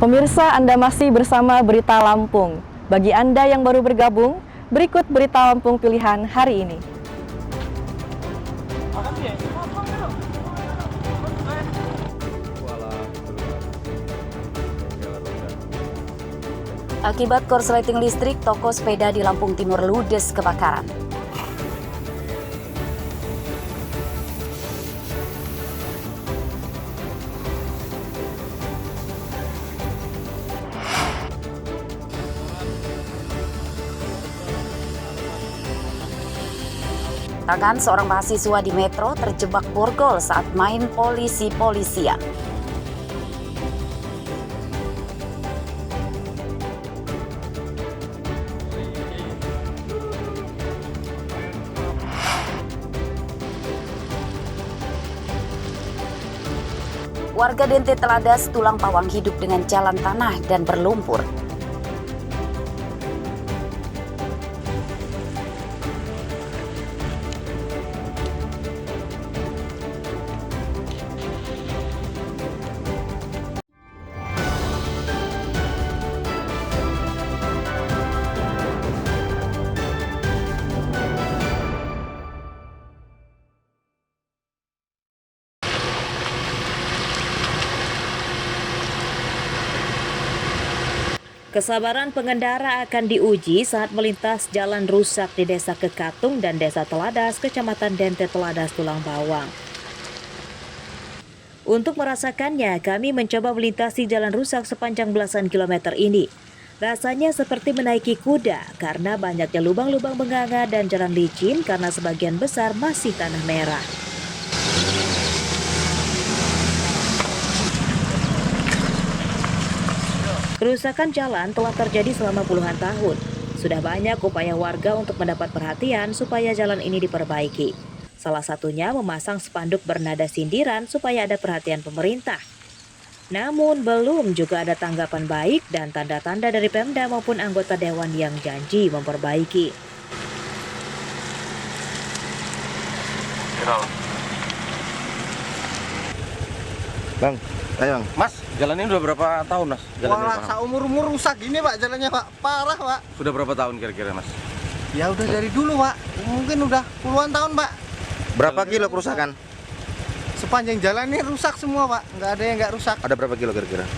Pemirsa, Anda masih bersama Berita Lampung. Bagi Anda yang baru bergabung, berikut Berita Lampung pilihan hari ini. Akibat korsleting listrik, toko sepeda di Lampung Timur ludes kebakaran. Tangan seorang mahasiswa di Metro terjebak borgol saat main polisi-polisian. Warga Dente Teladas Tulang Pawang hidup dengan jalan tanah dan berlumpur. Kesabaran pengendara akan diuji saat melintas jalan rusak di Desa Kekatung dan Desa Teladas, Kecamatan Dente Teladas, Tulang Bawang. Untuk merasakannya, kami mencoba melintasi jalan rusak sepanjang belasan kilometer ini. Rasanya seperti menaiki kuda karena banyaknya lubang-lubang menganga dan jalan licin karena sebagian besar masih tanah merah. Kerusakan jalan telah terjadi selama puluhan tahun. Sudah banyak upaya warga untuk mendapat perhatian supaya jalan ini diperbaiki. Salah satunya memasang spanduk bernada sindiran supaya ada perhatian pemerintah. Namun belum juga ada tanggapan baik dan tanda-tanda dari Pemda maupun anggota dewan yang janji memperbaiki. Bang, ayo bang. Mas, jalan ini udah berapa tahun mas? Wah, seumur-umur rusak gini pak jalannya pak, parah pak. Sudah berapa tahun kira-kira mas? Ya udah dari dulu pak, mungkin udah puluhan tahun pak. Berapa kilo kerusakan? Sepanjang jalan ini rusak semua pak, nggak ada yang nggak rusak. Ada berapa kilo kira-kira?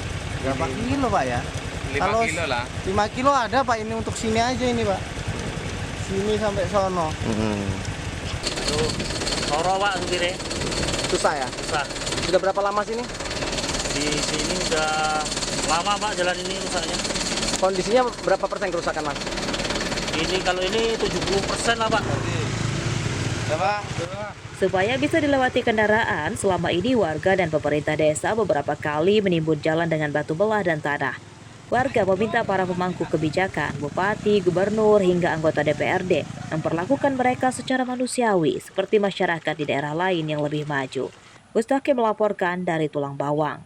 Berapa kilo pak ya? 5 kilo lah. 5 kilo ada pak, ini untuk sini aja ini pak. Sini sampai sono. Loro pak sendiri. Susah ya? Susah. Sudah berapa lama sini? Di sini udah lama pak jalan ini rusaknya. Kondisinya berapa persen kerusakan mas? Ini kalau ini 70% lah pak. Supaya bisa dilewati kendaraan, selama ini warga dan pemerintah desa beberapa kali menimbun jalan dengan batu belah dan tanah. Warga meminta para pemangku kebijakan, bupati, gubernur, hingga anggota DPRD memperlakukan mereka secara manusiawi seperti masyarakat di daerah lain yang lebih maju. Mustaqim melaporkan dari Tulang Bawang.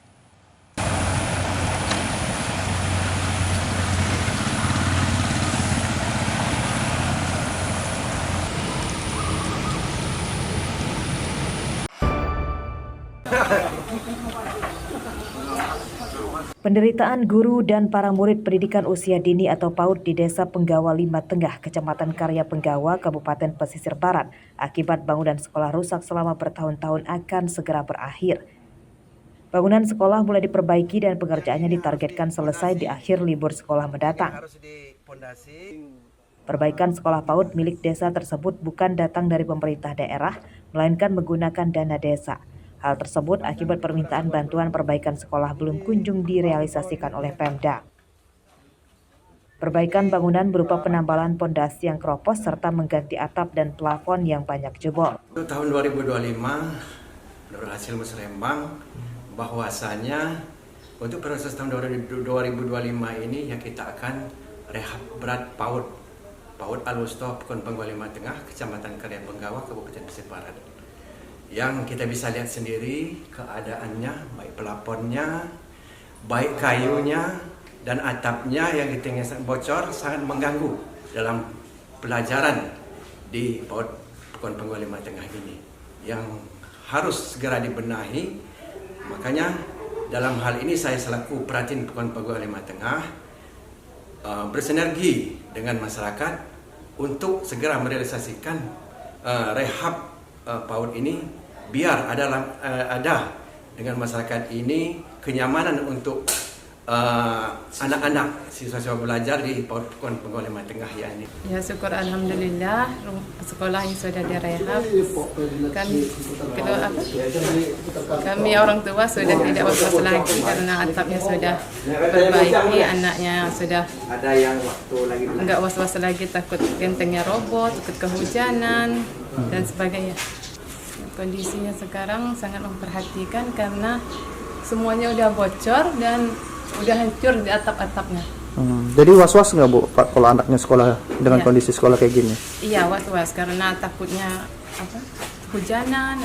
Penderitaan guru dan para murid pendidikan usia dini atau PAUD di Desa Penggawa 5 Tengah, Kecamatan Karya Penggawa, Kabupaten Pesisir Barat, akibat bangunan sekolah rusak selama bertahun-tahun akan segera berakhir. Bangunan sekolah mulai diperbaiki dan pengerjaannya ditargetkan selesai di akhir libur sekolah mendatang. Perbaikan sekolah PAUD milik desa tersebut bukan datang dari pemerintah daerah, melainkan menggunakan dana desa. Hal tersebut akibat permintaan bantuan perbaikan sekolah belum kunjung direalisasikan oleh Pemda. Perbaikan bangunan berupa penambalan pondasi yang keropos serta mengganti atap dan plafon yang banyak jebol. Tahun 2025, menurut hasil musrembang, bahwasanya untuk proses tahun 2025 ini ya kita akan rehab berat PAUD Al-Wusta Pekon Penggawa 5 Tengah, Kecamatan Karya Penggawa, Kabupaten Pesisir Barat. Yang kita bisa lihat sendiri keadaannya, baik pelafonnya, baik kayunya, dan atapnya yang ditinggal bocor sangat mengganggu dalam pelajaran di PAUD Pekon Penggawa 5 Tengah ini yang harus segera dibenahi. Makanya dalam hal ini saya selaku Pratin Pekuan Pegawai Lembah Tengah bersinergi dengan masyarakat untuk segera merealisasikan rehab PAUD ini biar ada dengan masyarakat ini kenyamanan untuk anak-anak siswa-siswa belajar di PAUD Pekuan Pegawai Lembah Tengah ya ini. Ya syukur alhamdulillah sekolah yang sudah direhab kan kami orang tua sudah tidak was-was lagi karena atapnya sudah perbaiki, anaknya sudah enggak was-was lagi takut gentengnya roboh, takut kehujanan dan sebagainya. Kondisinya sekarang sangat memperhatikan karena semuanya udah bocor dan udah hancur di atap-atapnya. Jadi was-was nggak Bu kalau anaknya sekolah dengan kondisi sekolah kayak gini? Iya was-was karena takutnya hujanan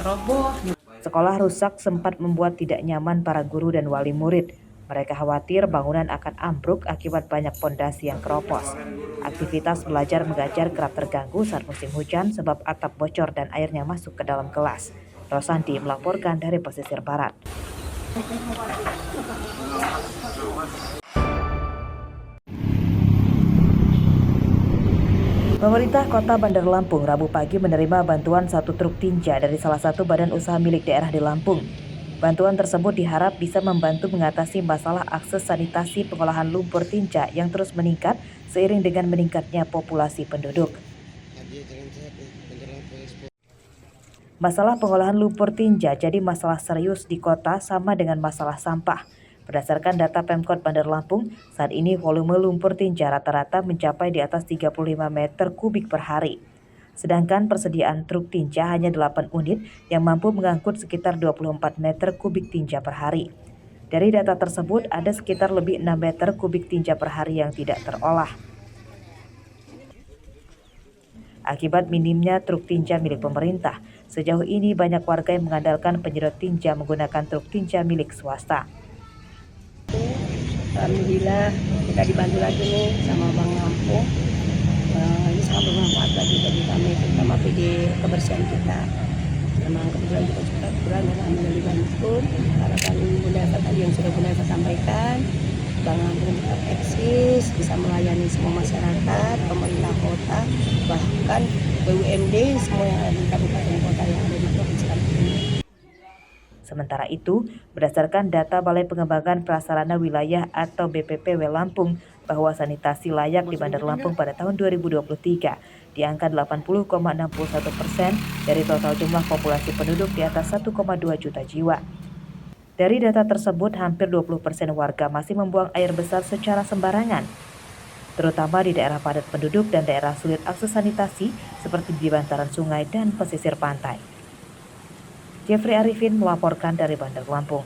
roboh. Sekolah rusak sempat membuat tidak nyaman para guru dan wali murid. Mereka khawatir bangunan akan ambruk akibat banyak pondasi yang keropos. Aktivitas belajar mengajar kerap terganggu saat musim hujan sebab atap bocor dan airnya masuk ke dalam kelas. Rosanti melaporkan dari pesisir barat. Pemerintah Kota Bandar Lampung Rabu pagi menerima bantuan 1 truk tinja dari salah satu badan usaha milik daerah di Lampung. Bantuan tersebut diharap bisa membantu mengatasi masalah akses sanitasi pengolahan lumpur tinja yang terus meningkat seiring dengan meningkatnya populasi penduduk. Masalah pengolahan lumpur tinja jadi masalah serius di kota sama dengan masalah sampah. Berdasarkan data Pemkot Bandar Lampung, saat ini volume lumpur tinja rata-rata mencapai di atas 35 meter kubik per hari. Sedangkan persediaan truk tinja hanya 8 unit yang mampu mengangkut sekitar 24 meter kubik tinja per hari. Dari data tersebut, ada sekitar lebih 6 meter kubik tinja per hari yang tidak terolah. Akibat minimnya truk tinja milik pemerintah, sejauh ini banyak warga yang mengandalkan penyedot tinja menggunakan truk tinja milik swasta. Alhamdulillah kita dibantu lagi nih sama Bang Lampung. Ini sangat bermanfaat lagi bagi kami, terutama PD kebersihan kita. Memang kebetulan kita juga kurang dan alhamdulillah dibantu. Harapan Bunda Eva tadi yang sudah Bunda Eva sampaikan, Bang Lampung tetap eksis, bisa melayani semua masyarakat, pemerintah kota, bahkan BUMD semua yang ada di kabupaten kota yang ada di provinsi Lampung ini. Sementara itu, berdasarkan data Balai Pengembangan Prasarana Wilayah atau BPPW Lampung, bahwa sanitasi layak di Bandar Lampung pada tahun 2023 di angka 80,61% dari total jumlah populasi penduduk di atas 1,2 juta jiwa. Dari data tersebut, hampir 20% warga masih membuang air besar secara sembarangan, terutama di daerah padat penduduk dan daerah sulit akses sanitasi seperti di bantaran sungai dan pesisir pantai. Jeffrey Arifin melaporkan dari Bandar Lampung.